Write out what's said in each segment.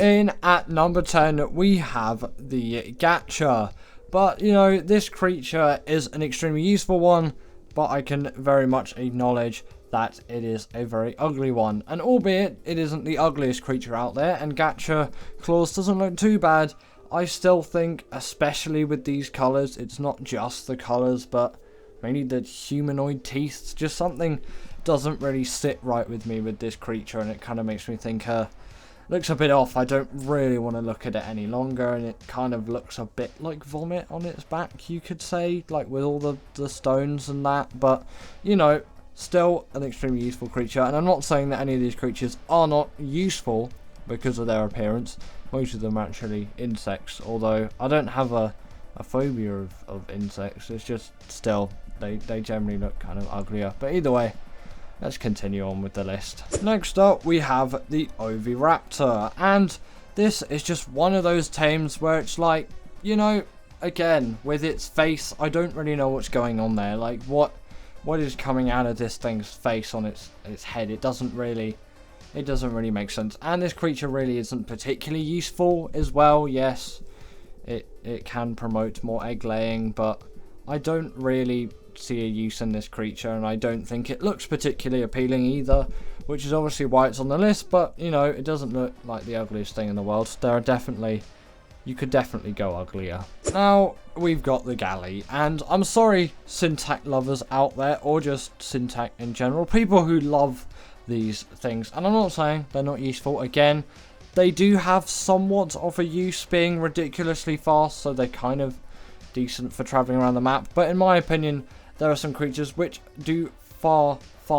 In at number 10, we have the Gacha. But, you know, this creature is an extremely useful one, but I can very much acknowledge that it is a very ugly one. And albeit it isn't the ugliest creature out there, and Gacha Claws doesn't look too bad, I still think, especially with these colours, it's not just the colours, but mainly the humanoid teeth. Just something doesn't really sit right with me with this creature, and it kind of makes me think, looks a bit off. I don't really want to look at it any longer, and it kind of looks a bit like vomit on its back, you could say, like with all the stones and that. But, you know, still an extremely useful creature, and I'm not saying that any of these creatures are not useful because of their appearance. Most of them are actually insects, although I don't have a phobia of insects. It's just still, they generally look kind of uglier. But either way, let's continue on with the list. Next up, we have the Oviraptor, and this is just one of those tames where it's like, you know, again, with its face, I don't really know what's going on there. Like, what is coming out of this thing's face on its head? It doesn't really make sense. And this creature really isn't particularly useful as well. Yes, it can promote more egg laying, but I don't really see a use in this creature, and I don't think it looks particularly appealing either, which is obviously why it's on the list. But, you know, it doesn't look like the ugliest thing in the world. You could definitely go uglier. Now, we've got the Galley, and I'm sorry, Syntac lovers out there, or just Syntac in general, people who love these things, and I'm not saying they're not useful. Again, they do have somewhat of a use, being ridiculously fast, so they're kind of decent for traveling around the map. But in my opinion, there are some creatures which do far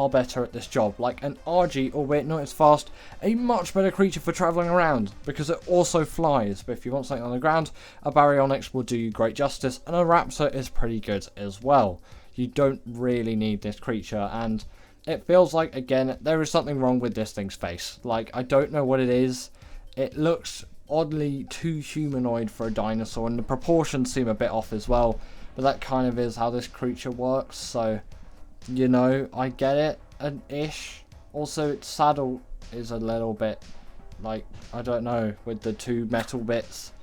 better at this job, like an RG, albeit not as fast, a much better creature for traveling around because it also flies. But if you want something on the ground, a Baryonyx will do you great justice, and a Raptor is pretty good as well. You don't really need this creature, and it feels like, again, there is something wrong with this thing's face. Like, I don't know what it is. It looks oddly too humanoid for a dinosaur, and the proportions seem a bit off as well. But that kind of is how this creature works, so, you know, I get it, ish. Also, its saddle is a little bit, like, I don't know, with the two metal bits.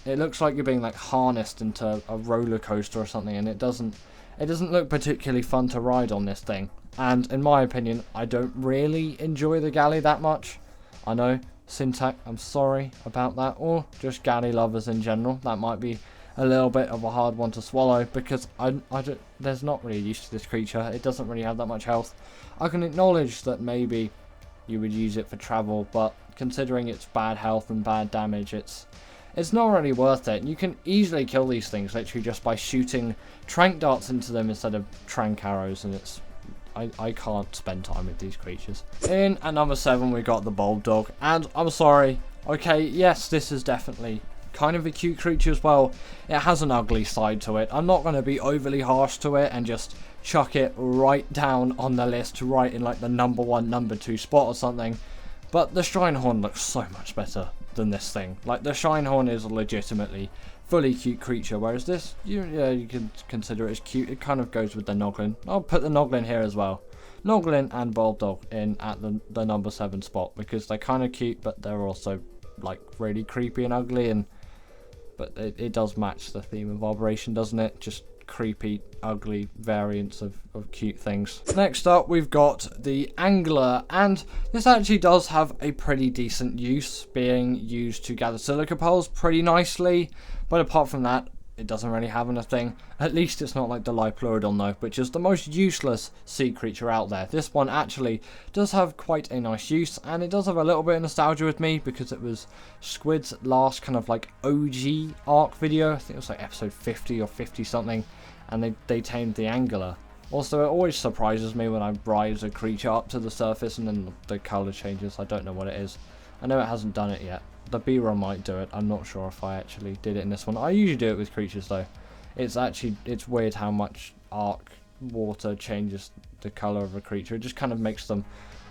It looks like you're being, like, harnessed into a roller coaster or something, and it doesn't look particularly fun to ride on this thing. And in my opinion, I don't really enjoy the Galley that much. I know, Syntac, I'm sorry about that, or just Galley lovers in general. That might be a little bit of a hard one to swallow, because there's not really use to this creature. It doesn't really have that much health. I can acknowledge that maybe you would use it for travel, but considering its bad health and bad damage, it's not really worth it. You can easily kill these things literally just by shooting trank darts into them instead of trank arrows, and I can't spend time with these creatures. In at number 7, we got the Bulbdog, and I'm sorry, okay, yes, this is definitely kind of a cute creature as well. It has an ugly side to it. I'm not going to be overly harsh to it and just chuck it right down on the list, right in like the number 1, number 2 spot or something, but the Shinehorn looks so much better than this thing. Like, the Shinehorn is a legitimately fully cute creature, whereas this, yeah, you can consider it as cute. It kind of goes with the Noglin. I'll put the Noglin here as well. Noglin and Bulbdog in at the number 7 spot, because they're kind of cute, but they're also like really creepy and ugly, but it does match the theme of Operation, doesn't it? Just creepy, ugly variants of cute things. Next up, we've got the Angler, and this actually does have a pretty decent use, being used to gather silica pearls pretty nicely, but apart from that, it doesn't really have anything. At least it's not like the Liopleurodon though, which is the most useless sea creature out there. This one actually does have quite a nice use, and it does have a little bit of nostalgia with me because it was Squid's last kind of like OG Ark video. I think it was like episode 50 or 50 something, and they tamed the Angler. Also, it always surprises me when I rise a creature up to the surface and then the colour changes. I don't know what it is. I know it hasn't done it yet. The B-roll might do it. I'm not sure if I actually did it in this one. I usually do it with creatures though. It's weird how much Ark water changes the colour of a creature. It just kind of makes them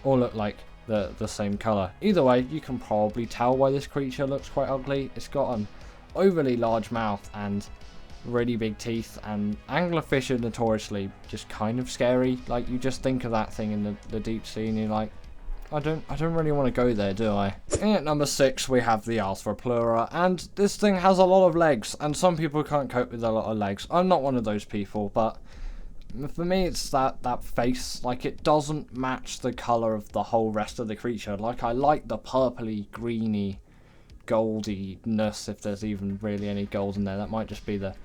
all look like the same colour. Either way, you can probably tell why this creature looks quite ugly. It's got an overly large mouth and really big teeth, and anglerfish are notoriously just kind of scary. Like, you just think of that thing in the deep sea and you're like, I don't really want to go there, do I? In at number 6, we have the Arthropleura, and this thing has a lot of legs, and some people can't cope with a lot of legs. I'm not one of those people, but for me, it's that face. Like, it doesn't match the color of the whole rest of the creature. Like, I like the purpley, greeny, goldiness, if there's even really any gold in there. That might just be the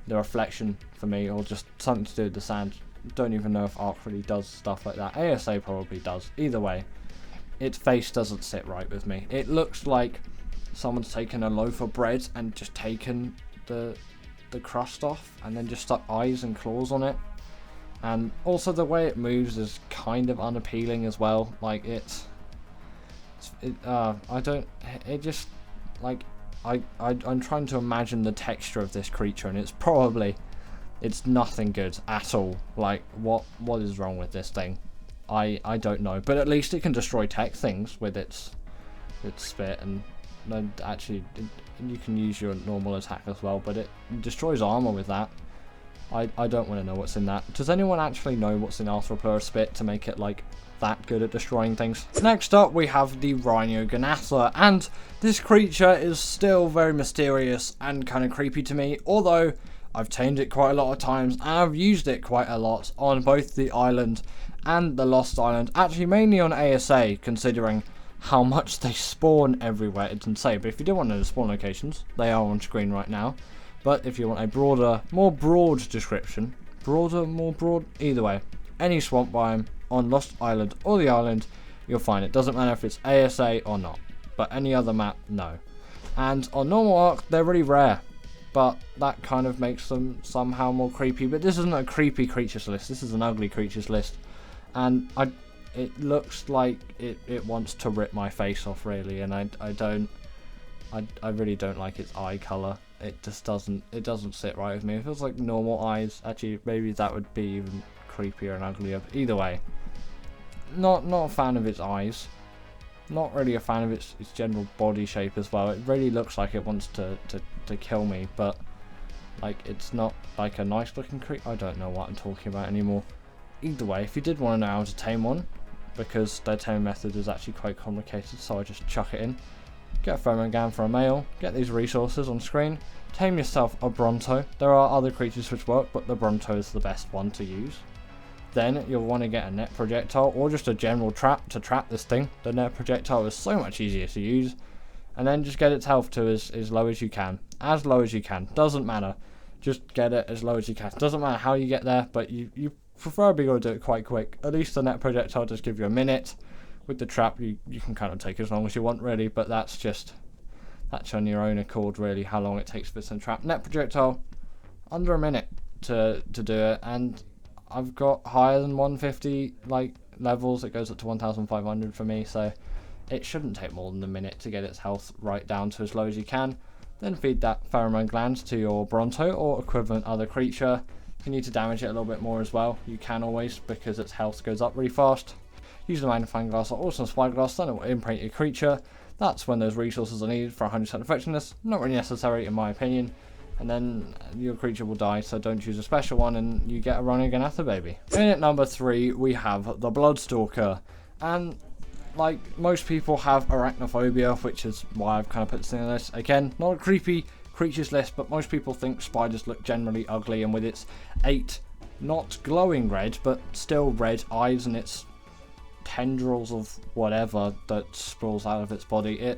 reflection for me, or just something to do with the sand. Don't even know if Ark really does stuff like that. ASA probably does. Either way, its face doesn't sit right with me. It looks like someone's taken a loaf of bread and just taken the crust off, and then just stuck eyes and claws on it. And also the way it moves is kind of unappealing as well. Like, I'm trying to imagine the texture of this creature, and it's nothing good at all. Like, what is wrong with this thing? I don't know, but at least it can destroy tech things with its spit, and actually you can use your normal attack as well, but it destroys armor with that. I don't want to know what's in that. Does anyone actually know what's in Arthropleura spit to make it like that good at destroying things? Next up, we have the Rhoganatha, and this creature is still very mysterious and kind of creepy to me, although I've tamed it quite a lot of times and I've used it quite a lot on both the island and the Lost Island. Actually, mainly on ASA, considering how much they spawn everywhere. It's insane. But if you do want to know the spawn locations, they are on screen right now. But if you want a more broad description, more broad, either way, any swamp biome on Lost Island or the island, you'll find it. Doesn't matter if it's ASA or not, but any other map, no. And on normal Ark, they're really rare, but that kind of makes them somehow more creepy. But this isn't a creepy creatures list, this is an ugly creatures list, and it looks like it wants to rip my face off, really, and I really don't like its eye colour. It just doesn't sit right with me. It feels like normal eyes. Actually, maybe that would be even creepier and uglier. But either way, not a fan of its eyes. Not really a fan of its general body shape as well. It really looks like it wants to kill me, but like, it's not like a nice looking creature. I don't know what I'm talking about anymore. Either way, if you did want to know how to tame one, because their taming method is actually quite complicated, so I just chuck it in. Get a pheromone gland for a male, get these resources on screen, tame yourself a Bronto. There are other creatures which work, but the Bronto is the best one to use. Then you'll want to get a net projectile or just a general trap to trap this thing. The net projectile is so much easier to use. And then just get its health to as low as you can. As low as you can. Doesn't matter. Just get it as low as you can. Doesn't matter how you get there, but you preferably got to do it quite quick. At least the net projectile does give you a minute. With the trap, you can kind of take as long as you want, really, but that's on your own accord, really, how long it takes for this trap. Net projectile, under a minute to do it, and I've got higher than 150 like levels. It goes up to 1,500 for me, so it shouldn't take more than a minute to get its health right down to as low as you can. Then feed that pheromone gland to your Bronto or equivalent other creature. If you need to damage it a little bit more as well, you can always, because its health goes up really fast. Use the magnifying glass or some spyglass, then it will imprint your creature. That's when those resources are needed for 100% effectiveness. Not really necessary in my opinion. And then your creature will die, so don't choose a special one and you get a Rhoganatha baby. In at number 3, we have the Stalker. And like, most people have arachnophobia, which is why I've kind of put this in this. Again, not a creepy creatures list, but most people think spiders look generally ugly, and with its 8 not glowing red, but still red eyes and its tendrils of whatever that sprawls out of its body,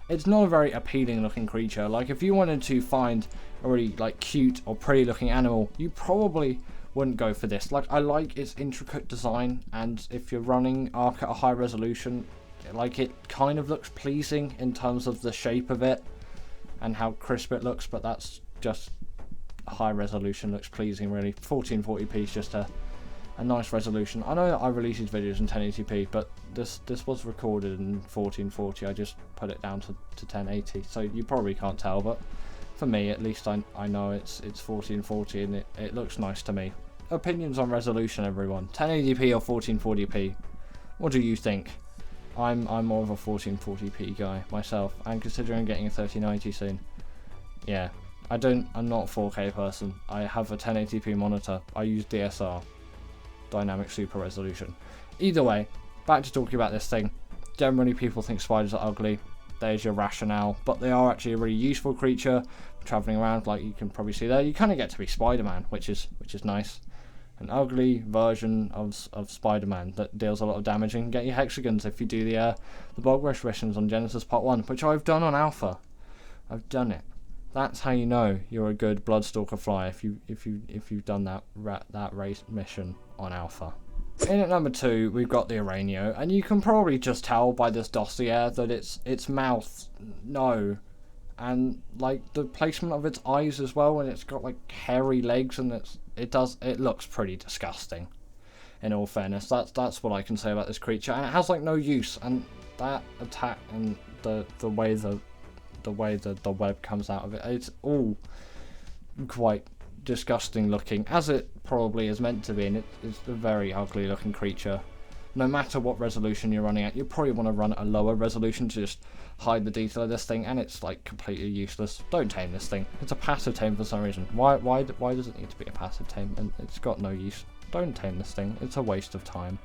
it's not a very appealing looking creature. Like, if you wanted to find a really like cute or pretty looking animal, you probably wouldn't go for this. Like, I like its intricate design, and if you're running Ark at a high resolution, like, it kind of looks pleasing in terms of the shape of it and how crisp it looks, but that's just high resolution looks pleasing, really. 1440p is just a nice resolution. I know that I release these videos in 1080p, but this was recorded in 1440. I just put it down to 1080, so you probably can't tell, but for me at least, I know it's 1440 and it looks nice to me. Opinions on resolution, everyone. 1080p or 1440p? What do you think? I'm more of a 1440p guy myself, and considering getting a 3090 soon, yeah, I'm not a 4K person. I have a 1080p monitor. I use DSR. Dynamic super resolution. Either way, back to talking about this thing. generally people think spiders are ugly. There's your rationale, but they are actually a really useful creature. Traveling around, like you can probably see there, you kind of get to be Spider-Man, which is nice. An ugly version of Spider-Man that deals a lot of damage and can get you hexagons if you do the Bog Rush missions on Genesis Part 1, which I've done on Alpha. I've done it. That's how you know you're a good Bloodstalker flyer if you've done that race mission on Alpha. In at number 2, we've got the Areno, and you can probably just tell by this dossier that its mouth, no, and like the placement of its eyes as well, and it's got like hairy legs, and it looks pretty disgusting. In all fairness, that's what I can say about this creature, and it has like no use, and that attack and the way the web comes out of it, it's all quite disgusting looking, as it probably is meant to be, and it's a very ugly looking creature. No matter what resolution you're running at, you probably want to run at a lower resolution to just hide the detail of this thing, and it's like completely useless. Don't tame this thing. It's a passive tame for some reason. Why does it need to be a passive tame? And it's got no use. Don't tame this thing. It's a waste of time,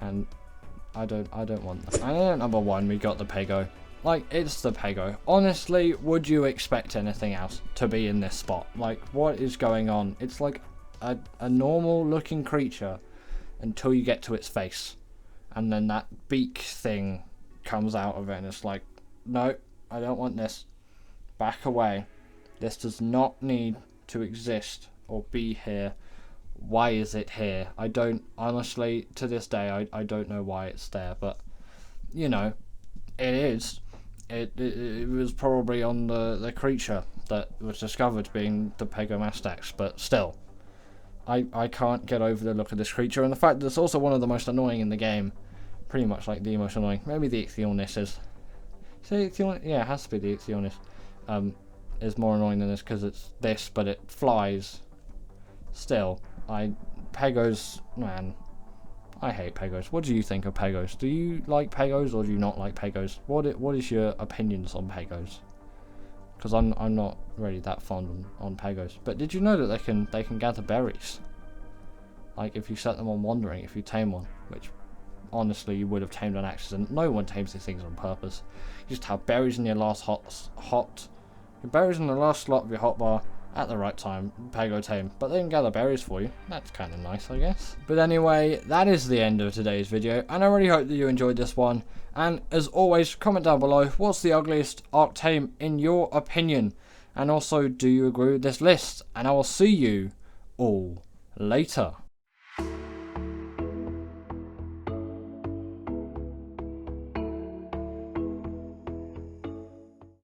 and I don't want that. And then at number 1, we got the Pago. Like, it's the Pago. Honestly, would you expect anything else to be in this spot? Like, what is going on? It's like a normal looking creature until you get to its face, and then that beak thing comes out of it, and it's like, no, I don't want this. Back away. This does not need to exist or be here. Why is it here? I don't, honestly, to this day, I don't know why it's there, but, you know, it is. It was probably on the creature that was discovered being the Pago Mastax, but still, I can't get over the look of this creature, and the fact that it's also one of the most annoying in the game. Pretty much like the most annoying. Maybe the Ichthyornis is. See, yeah, it has to be the Ichthyornis. Is more annoying than this because it's this, but it flies. Still, Pagos, man, I hate Pagos. What do you think of Pagos? Do you like Pagos or do you not like Pagos? What is your opinions on Pagos? Because I'm not really that fond on Pagos. But did you know that they can gather berries? Like if you set them on wandering, if you tame one, which honestly you would have tamed on accident. No one tames these things on purpose. You just have berries in your last berries in the last slot of your hotbar at the right time, Pago tame, but they can gather berries for you. That's kind of nice, I guess. But anyway, that is the end of today's video, and I really hope that you enjoyed this one. And as always, comment down below, what's the ugliest Ark Tame in your opinion? And also, do you agree with this list? And I will see you all later.